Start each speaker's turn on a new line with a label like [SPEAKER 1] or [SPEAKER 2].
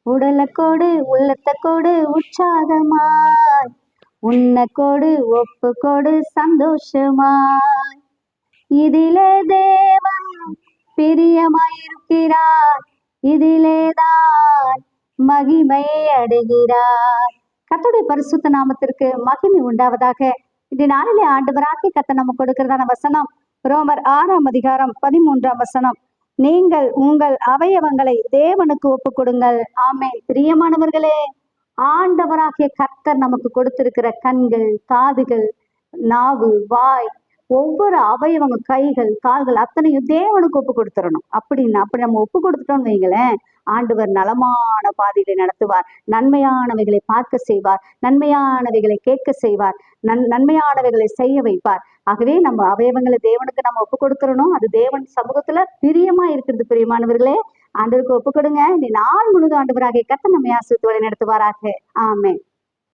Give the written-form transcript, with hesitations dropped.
[SPEAKER 1] உடலக்கோடு உள்ளத்தக்கோடு உற்சாகமாய் உன்னக்கோடு ஒப்புக்கோடு சந்தோஷமாய் இதிலே தேவன் பிரியமாயிருக்கிறார், இதிலேதான் மகிமையை அடைகிறார். கர்த்தருடைய பரிசுத்த நாமத்திற்கு மகிமை உண்டாவதாக. இந்த நாளிலே ஆண்டவராகிய கர்த்தர் நமக்கு கொடுக்கிறதான வசனம் ரோமர் 6ஆம் அதிகாரம் 13ஆம் வசனம். நீங்கள் உங்கள் அவயவங்களை தேவனுக்கு ஒப்பு கொடுங்கள். ஆமென். பிரியமானவர்களே, ஆண்டவராகிய கர்த்தர் நமக்கு கொடுத்திருக்கிற கண்கள், காதுகள், நாவு, வாய், ஒவ்வொரு அவயவங்க, கைகள், கால்கள் அத்தனையும் தேவனுக்கு ஒப்பு கொடுத்துடணும். அப்படி நம்ம ஒப்பு கொடுத்துட்டோம்னு வைங்களேன், ஆண்டவர் நலமான பாதைகளை நடத்துவார், நன்மையானவைகளை பார்க்க செய்வார், நன்மையானவைகளை கேட்க செய்வார், நன்மையானவைகளை செய்ய வைப்பார். ஆகவே நம்ம அவயவங்களை தேவனுக்கு நம்ம ஒப்பு கொடுத்துடணும். அது தேவன் சமூகத்துல பிரியமா இருக்கிறது. பிரியமானவர்களே, ஆண்டவருக்கு ஒப்பு கொடுங்க. நீ நாள் முழுதும் ஆண்டவராகிய கர்த்தர் நம்மை ஆசீர்வதித்து வழி நடத்துவாராக. ஆமென்.